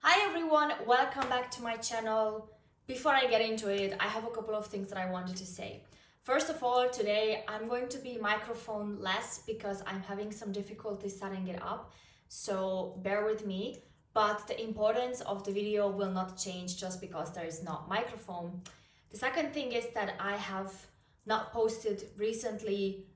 Hi everyone, welcome back to my channel. Before I get into it, I have a couple of things that I wanted to say. First of all, today I'm going to be microphone less because I'm having some difficulty setting it up, so bear with me. But the importance of the video will not change just because there is not microphone. The second thing is that I have not posted recently,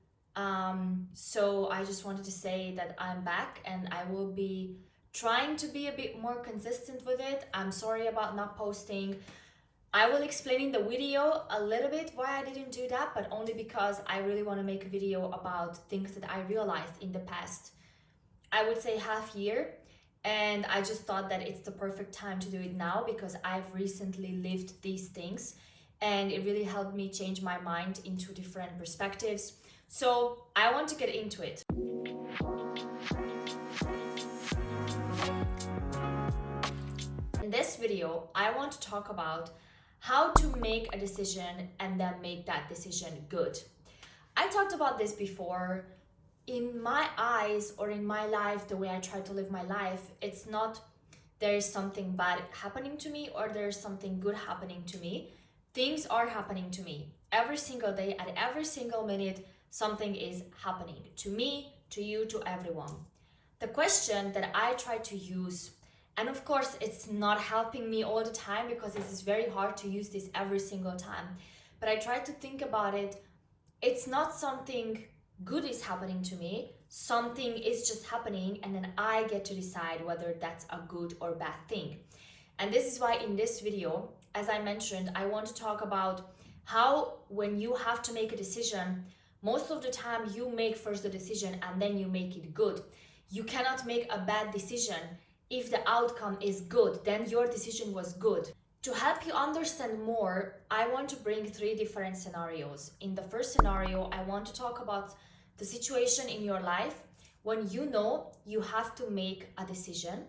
so I just wanted to say that I'm back and I will be trying to be a bit more consistent with it. I'm sorry about not posting. I will explain in the video a little bit why I didn't do that, but only because I really want to make a video about things that I realized in the past, I would say half year. And I just thought that it's the perfect time to do it now because I've recently lived these things and it really helped me change my mind into different perspectives. So I want to get into it. In this video, I want to talk about how to make a decision and then make that decision good. I talked about this before. In my eyes or in my life, the way I try to live my life, it's not there is something bad happening to me or there's something good happening to me. Things are happening to me every single day, at every single minute, something is happening to me, to you, to everyone. The question that I try to use, and of course it's not helping me all the time because it is very hard to use this every single time, but I try to think about it. It's not something good is happening to me, something is just happening, and then I get to decide whether that's a good or bad thing. And this is why in this video, as I mentioned, I want to talk about how when you have to make a decision, most of the time you make first the decision and then you make it good. You cannot make a bad decision. If the outcome is good, then your decision was good. To help you understand more, I want to bring three different scenarios. In the first scenario, I want to talk about the situation in your life when you know you have to make a decision,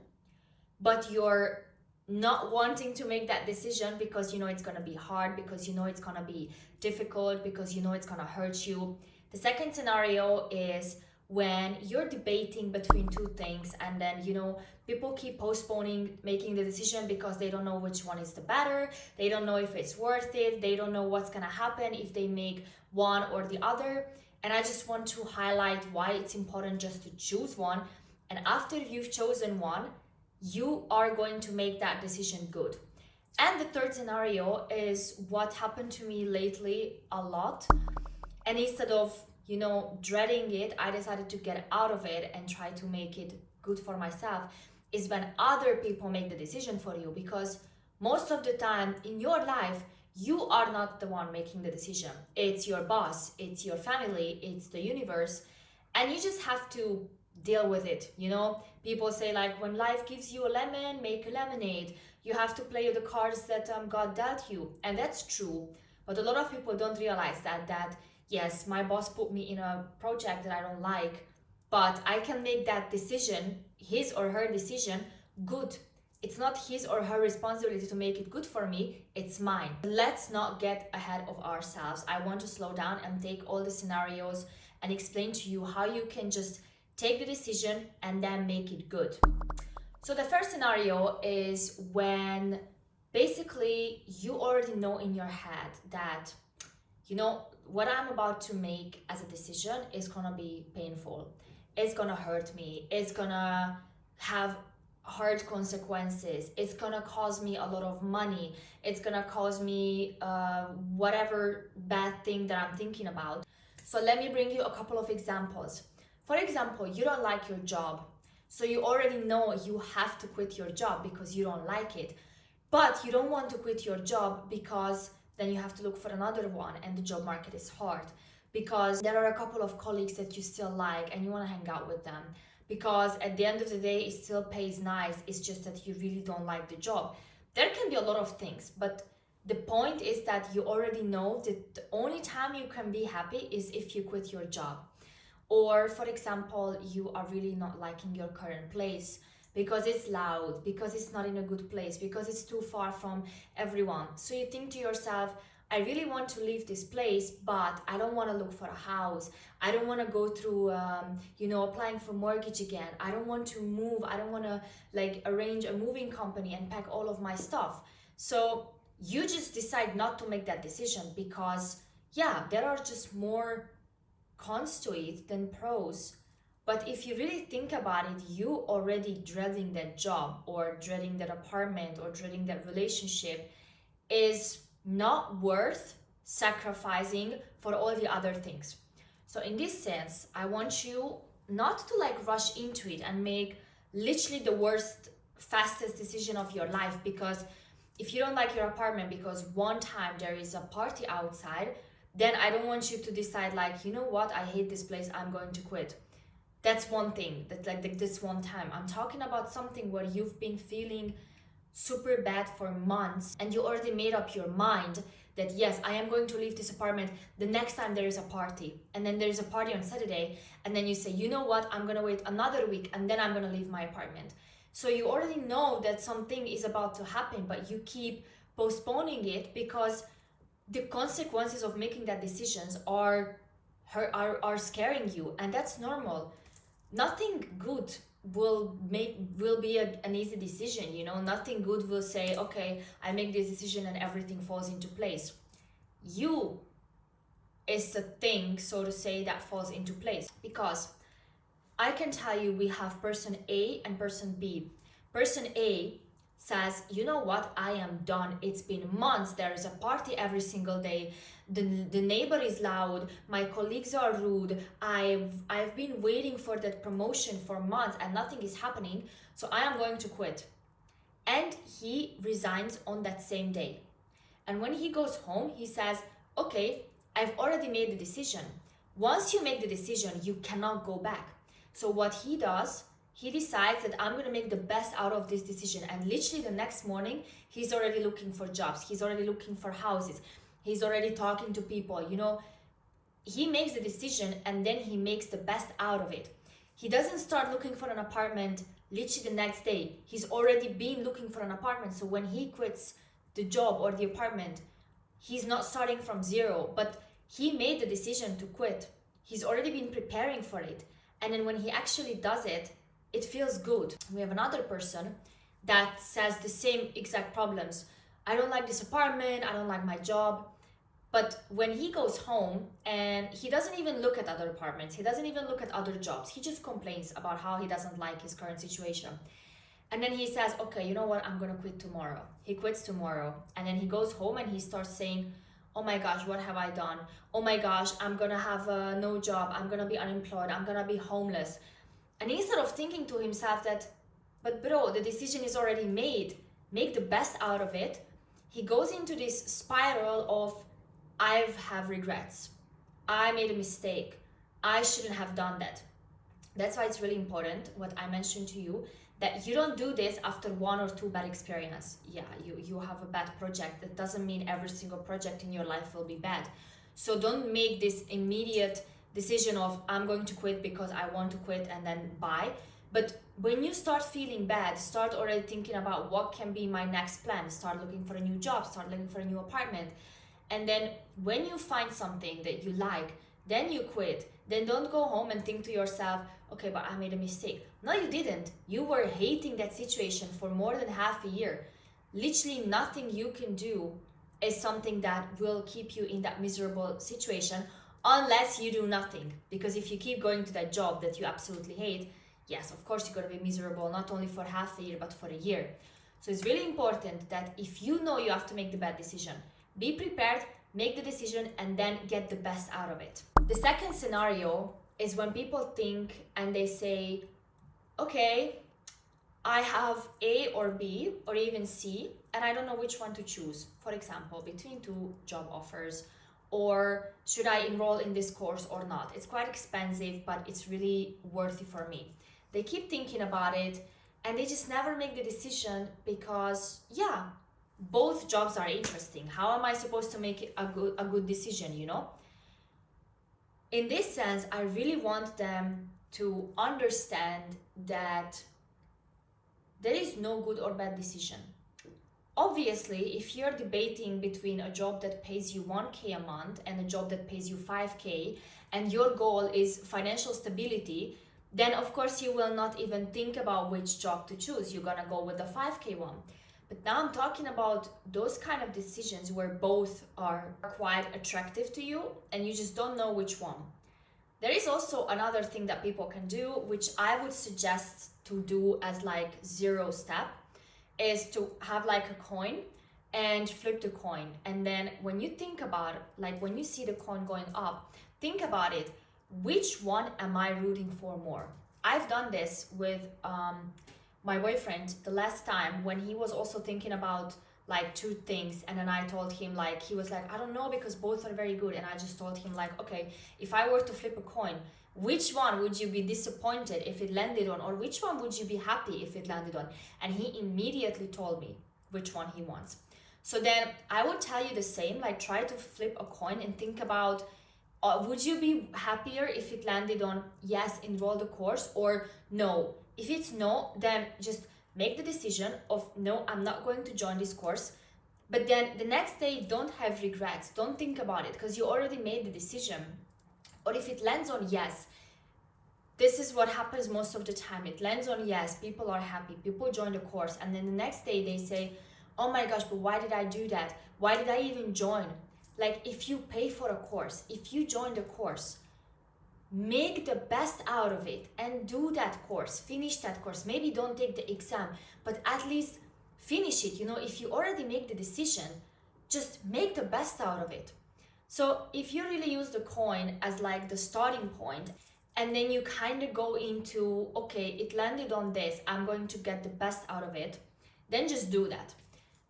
but you're not wanting to make that decision because you know it's going to be hard, because you know it's going to be difficult, because you know it's going to hurt you. The second scenario is when you're debating between two things and then people keep postponing making the decision because they don't know which one is the better, they don't know if it's worth it, they don't know what's going to happen if they make one or the other. And I just want to highlight why it's important just to choose one, and after you've chosen one, you are going to make that decision good. And the third scenario is what happened to me lately a lot, and instead of dreading it, I decided to get out of it and try to make it good for myself, is when other people make the decision for you. Because most of the time in your life, you are not the one making the decision. It's your boss, it's your family, it's the universe, and you just have to deal with it. People say, like, when life gives you a lemon, make a lemonade. You have to play the cards that God dealt you, and that's true. But a lot of people don't realize that yes, my boss put me in a project that I don't like, but I can make that decision, his or her decision, good. It's not his or her responsibility to make it good for me, it's mine. Let's not get ahead of ourselves. I want to slow down and take all the scenarios and explain to you how you can just take the decision and then make it good. So the first scenario is when basically you already know in your head that what I'm about to make as a decision is gonna be painful. It's gonna hurt me. It's gonna have hard consequences. It's gonna cause me a lot of money. It's gonna cause me whatever bad thing that I'm thinking about. So let me bring you a couple of examples. For example, you don't like your job. So you already know you have to quit your job because you don't like it. But you don't want to quit your job because then you have to look for another one, and the job market is hard because there are a couple of colleagues that you still like and you want to hang out with them, because at the end of the day it still pays nice, it's just that you really don't like the job. There can be a lot of things, but the point is that you already know that the only time you can be happy is if you quit your job. Or for example, you are really not liking your current place because it's loud, because it's not in a good place, because it's too far from everyone. So you think to yourself, I really want to leave this place, but I don't want to look for a house. I don't want to go through, applying for mortgage again. I don't want to move. I don't want to like arrange a moving company and pack all of my stuff. So you just decide not to make that decision because, yeah, there are just more cons to it than pros. But if you really think about it, you already dreading that job or dreading that apartment or dreading that relationship is not worth sacrificing for all the other things. So in this sense, I want you not to like rush into it and make literally the worst, fastest decision of your life, because if you don't like your apartment because one time there is a party outside, then I don't want you to decide like, you know what, I hate this place, I'm going to quit. That's one thing, that like this one time. I'm talking about something where you've been feeling super bad for months and you already made up your mind that yes, I am going to leave this apartment the next time there is a party, and then there's a party on Saturday, and then you say, you know what, I'm gonna wait another week and then I'm gonna leave my apartment. So you already know that something is about to happen, but you keep postponing it because the consequences of making that decisions are scaring you, and that's normal. Nothing good will be an easy decision, nothing good will say, okay, I make this decision and everything falls into place. You is the thing, so to say, that falls into place, because I can tell you, we have person A and person B. Person A says, you know what, I am done. It's been months. There is a party every single day. The neighbor is loud. My colleagues are rude. I've been waiting for that promotion for months and nothing is happening. So I am going to quit. And he resigns on that same day. And when he goes home, he says, okay, I've already made the decision. Once you make the decision, you cannot go back. So what he does, he decides that I'm going to make the best out of this decision. And literally the next morning, he's already looking for jobs. He's already looking for houses. He's already talking to people. He makes the decision and then he makes the best out of it. He doesn't start looking for an apartment literally the next day. He's already been looking for an apartment. So when he quits the job or the apartment, he's not starting from zero, but he made the decision to quit. He's already been preparing for it. And then when he actually does it, it feels good. We have another person that says the same exact problems. I don't like this apartment, I don't like my job. But when he goes home and he doesn't even look at other apartments, he doesn't even look at other jobs, he just complains about how he doesn't like his current situation. And then he says, okay, you know what, I'm gonna quit tomorrow. He quits tomorrow. And then he goes home and he starts saying, oh my gosh, what have I done? Oh my gosh, I'm gonna have no job, I'm gonna be unemployed, I'm gonna be homeless. And instead of thinking to himself that, but bro, the decision is already made, make the best out of it, he goes into this spiral of, I have regrets, I made a mistake, I shouldn't have done that. That's why it's really important, what I mentioned to you, that you don't do this after one or two bad experiences. Yeah, you have a bad project. That doesn't mean every single project in your life will be bad. So don't make this immediate decision of, I'm going to quit because I want to quit and then bye. But when you start feeling bad, start already thinking about what can be my next plan. Start looking for a new job, start looking for a new apartment. And then when you find something that you like, then you quit. Then don't go home and think to yourself, okay, but I made a mistake. No, you didn't. You were hating that situation for more than half a year. Literally nothing you can do is something that will keep you in that miserable situation unless you do nothing. Because if you keep going to that job that you absolutely hate, yes, of course you're going to be miserable, not only for half a year, but for a year. So it's really important that if you know you have to make the bad decision, be prepared, make the decision, and then get the best out of it. The second scenario is when people think and they say, okay, I have A or B or even C, and I don't know which one to choose. For example, between two job offers, or should I enroll in this course or not? It's quite expensive, but it's really worthy for me. They keep thinking about it and they just never make the decision because, yeah, both jobs are interesting. How am I supposed to make a good decision, In this sense, I really want them to understand that there is no good or bad decision. obviously, if you're debating between a job that pays you 1K a month and a job that pays you 5K, and your goal is financial stability, then of course you will not even think about which job to choose. You're gonna go with the 5K one. But now I'm talking about those kind of decisions where both are quite attractive to you and you just don't know which one. There is also another thing that people can do, which I would suggest to do as like 0 step, is to have like a coin and flip the coin. And then when you think about it, like when you see the coin going up, think about it. Which one am I rooting for more? I've done this with my boyfriend the last time when he was also thinking about like 2 things, and then I told him, like, he was like, I don't know, because both are very good. And I just told him, like, okay, if I were to flip a coin, which one would you be disappointed if it landed on, or which one would you be happy if it landed on? And he immediately told me which one he wants. So then I would tell you the same, like try to flip a coin and think about, would you be happier if it landed on yes, enroll the course, or no? If it's no, then just make the decision of no, I'm not going to join this course. But then the next day, don't have regrets. Don't think about it because you already made the decision. Or if it lands on yes, this is what happens most of the time. It lands on yes, people are happy, people join the course. And then the next day they say, oh my gosh, but why did I do that? Why did I even join? Like, if you pay for a course, if you join the course, make the best out of it and do that course, finish that course. Maybe don't take the exam, but at least finish it. You know, if you already make the decision, just make the best out of it. So if you really use the coin as like the starting point, and then you kind of go into, okay, it landed on this, I'm going to get the best out of it, then just do that.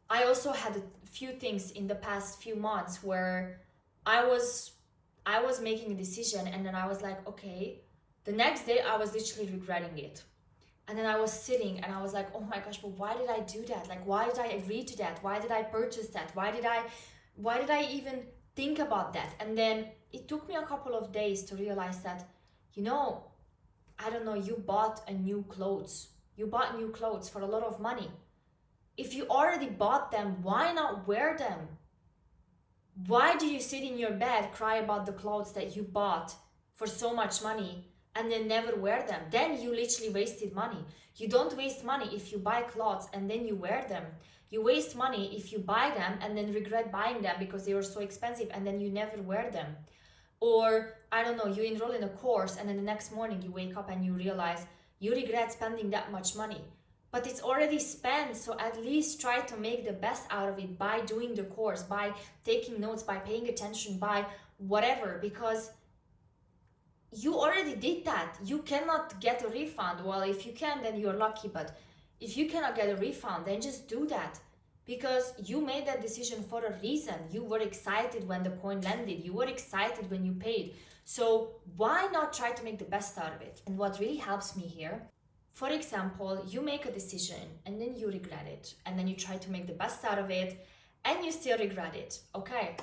I also had a few things in the past few months where I was making a decision, and then I was like, okay, the next day I was literally regretting it. And then I was sitting and I was like, oh my gosh, but why did I do that? Like, why did I agree to that? Why did I purchase that? Why did I even think about that? And then it took me a couple of days to realize that, you know, I don't know, you bought new clothes. You bought new clothes for a lot of money. If you already bought them, why not wear them? Why do you sit in your bed, cry about the clothes that you bought for so much money and then never wear them? Then you literally wasted money. You don't waste money if you buy clothes and then you wear them. You waste money if you buy them and then regret buying them because they were so expensive and then you never wear them. Or, I don't know, you enroll in a course and then the next morning you wake up and you realize you regret spending that much money. But it's already spent, so at least try to make the best out of it by doing the course, by taking notes, by paying attention, by whatever, because you already did that. You cannot get a refund. Well, if you can, then you're lucky, but if you cannot get a refund, then just do that, because you made that decision for a reason. You were excited when the coin landed. You were excited when you paid. So why not try to make the best out of it? And what really helps me here, for example, you make a decision and then you regret it, and then you try to make the best out of it and you still regret it. Okay,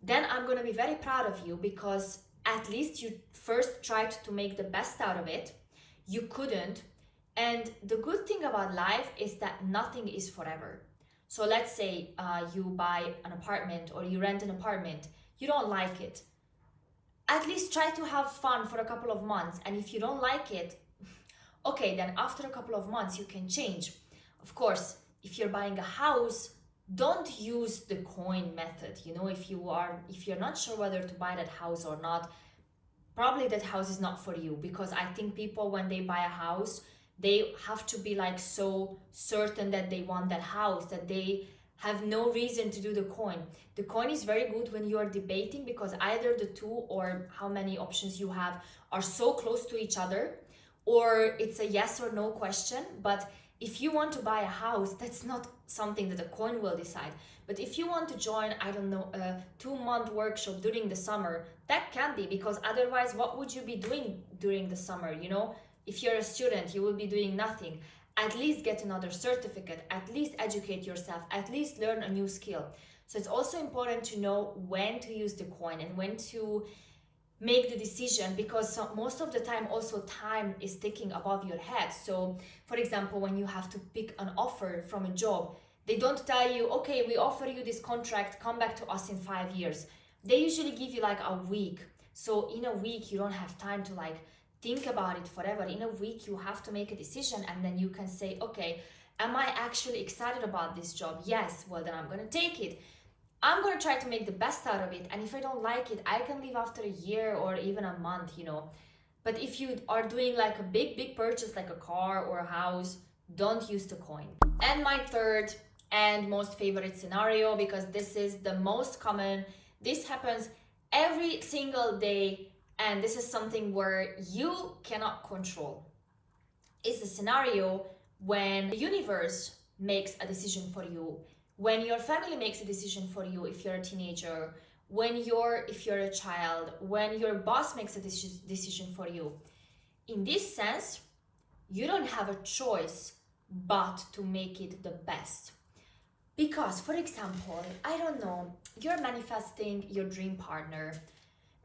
then I'm going to be very proud of you, because at least you first tried to make the best out of it. You couldn't. And the good thing about life is that nothing is forever. So let's say you buy an apartment or you rent an apartment, you don't like it. At least try to have fun for a couple of months, and if you don't like it, okay, then after a couple of months you can change. Of course, if you're buying a house, don't use the coin method. You know, if you're not sure whether to buy that house or not, probably that house is not for you, because I think people, when they buy a house, they have to be like so certain that they want that house that they have no reason to do the coin. The coin is very good when you are debating, because either the two or how many options you have are so close to each other, or it's a yes or no question. But if you want to buy a house, that's not something that a coin will decide. But if you want to join, I don't know, a 2-month workshop during the summer, that can be, because otherwise what would you be doing during the summer? You know, if you're a student, you will be doing nothing. At least get another certificate, at least educate yourself, at least learn a new skill. So it's also important to know when to use the coin and when to make the decision, because most of the time also time is ticking above your head. So for example, when you have to pick an offer from a job, They don't tell you, okay, we offer you this contract, come back to us in 5 years. They usually give you like a week. So in a week, you don't have time to like think about it forever. In a week, you have to make a decision, and then you can say, okay, am I actually excited about this job? Yes, well then I'm gonna take it. I'm gonna try to make the best out of it, and if I don't like it, I can leave after a year or even a month, you know. But if you are doing like a big purchase like a car or a house, don't use the coin. And my third and most favorite scenario, because this is the most common, this happens every single day, and this is something where you cannot control, is the scenario when the universe makes a decision for you, when your family makes a decision for you if you're a teenager, if you're a child, when your boss makes a decision for you. In this sense, you don't have a choice but to make it the best. Because, for example, I don't know, you're manifesting your dream partner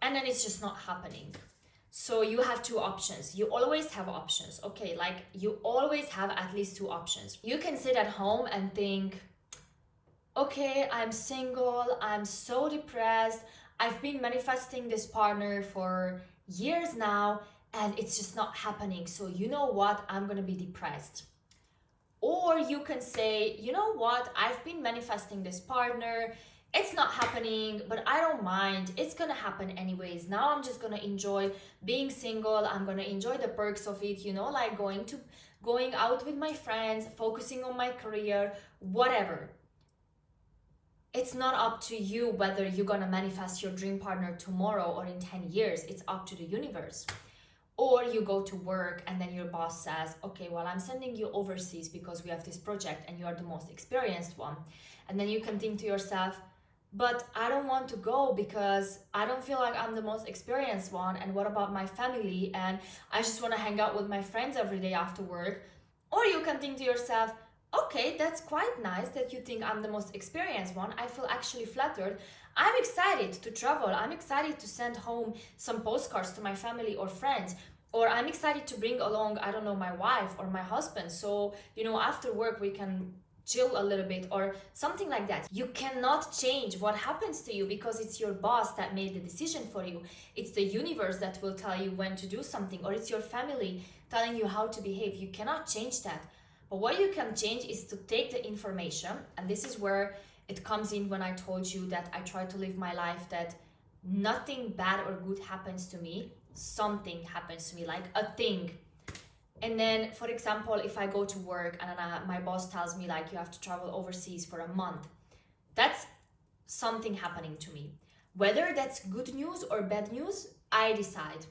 and then it's just not happening. So you have two options. You always have options, okay? Like you always have at least two options. You can sit at home and think, okay, I'm single, I'm so depressed, I've been manifesting this partner for years now and it's just not happening. So you know what? I'm gonna be depressed. Or you can say, you know what? I've been manifesting this partner, it's not happening, but I don't mind. It's gonna happen anyways. Now I'm just gonna enjoy being single. I'm gonna enjoy the perks of it, you know, like going out with my friends, focusing on my career, whatever. It's not up to you whether you're gonna manifest your dream partner tomorrow or in 10 years. It's up to the universe. Or you go to work and then your boss says, okay, well, I'm sending you overseas because we have this project and you are the most experienced one. And then you can think to yourself, but I don't want to go because I don't feel like I'm the most experienced one. And what about my family? And I just want to hang out with my friends every day after work. Or you can think to yourself, okay, that's quite nice that you think I'm the most experienced one. I feel actually flattered. I'm excited to travel. I'm excited to send home some postcards to my family or friends. Or I'm excited to bring along, I don't know, my wife or my husband. So, you know, after work we can chill a little bit or something like that. You cannot change what happens to you because it's your boss that made the decision for you. It's the universe that will tell you when to do something, or it's your family telling you how to behave. You cannot change that. But what you can change is to take the information, and this is where it comes in when I told you that I try to live my life that nothing bad or good happens to me, something happens to me, like a thing. And then, for example, if I go to work and my boss tells me like you have to travel overseas for a month, that's something happening to me. Whether that's good news or bad news, I decide.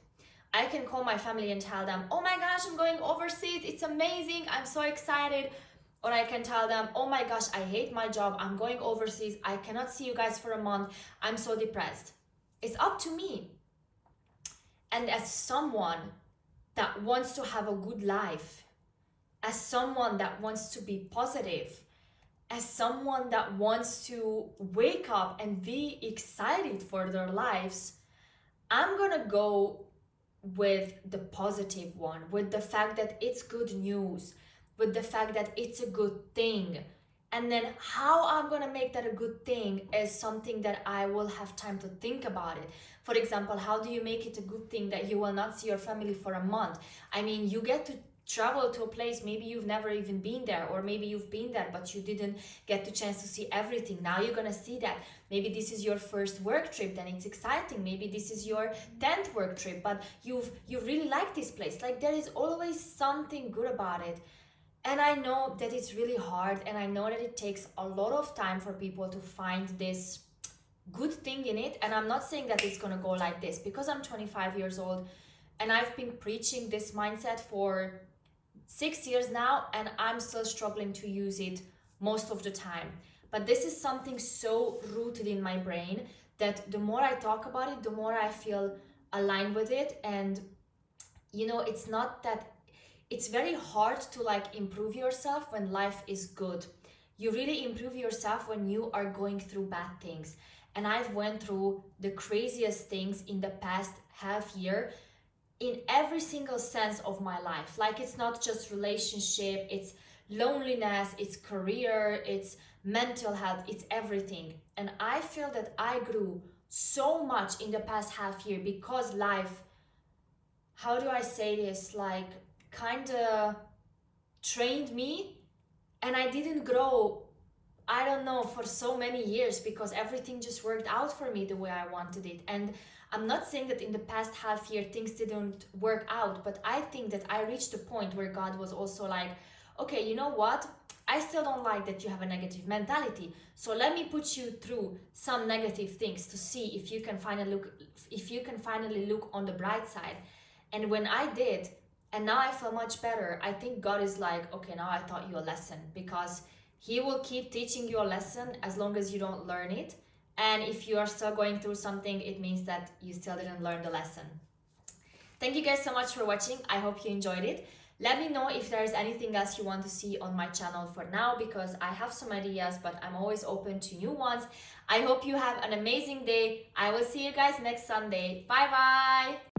I can call my family and tell them, oh my gosh, I'm going overseas, it's amazing, I'm so excited. Or I can tell them, oh my gosh, I hate my job, I'm going overseas, I cannot see you guys for a month, I'm so depressed. It's up to me. And as someone that wants to have a good life, as someone that wants to be positive, as someone that wants to wake up and be excited for their lives, I'm gonna go with the positive one, with the fact that it's good news, with the fact that it's a good thing. And then how I'm gonna make that a good thing is something that I will have time to think about it. For example, how do you make it a good thing that you will not see your family for a month? I mean, you get to travel to a place, maybe you've never even been there, or maybe you've been there but you didn't get the chance to see everything. Now you're gonna see that. Maybe this is your first work trip, then it's exciting. Maybe this is your 10th work trip, but you really like this place. Like, there is always something good about it. And I know that it's really hard, and I know that it takes a lot of time for people to find this good thing in it. And I'm not saying that it's gonna go like this, because I'm 25 years old and I've been preaching this mindset for 6 years now, and I'm still struggling to use it most of the time. But this is something so rooted in my brain that the more I talk about it, the more I feel aligned with it. And you know, it's not that it's very hard to like improve yourself when life is good. You really improve yourself when you are going through bad things. And I've went through the craziest things in the past half year, in every single sense of my life. Like, it's not just relationship, it's loneliness, it's career, it's mental health, it's everything. And I feel that I grew so much in the past half year because life, how do I say this, like kind of trained me, and I didn't grow, I don't know, for so many years because everything just worked out for me the way I wanted it. And I'm not saying that in the past half year things didn't work out, but I think that I reached a point where God was also like, okay, you know what? I still don't like that you have a negative mentality. So let me put you through some negative things to see if you can finally look on the bright side. And when I did, and now I feel much better, I think God is like, okay, now I taught you a lesson, because He will keep teaching you a lesson as long as you don't learn it. And if you are still going through something, it means that you still didn't learn the lesson. Thank you guys so much for watching. I hope you enjoyed it. Let me know if there's anything else you want to see on my channel for now, because I have some ideas, but I'm always open to new ones. I hope you have an amazing day. I will see you guys next Sunday. Bye bye.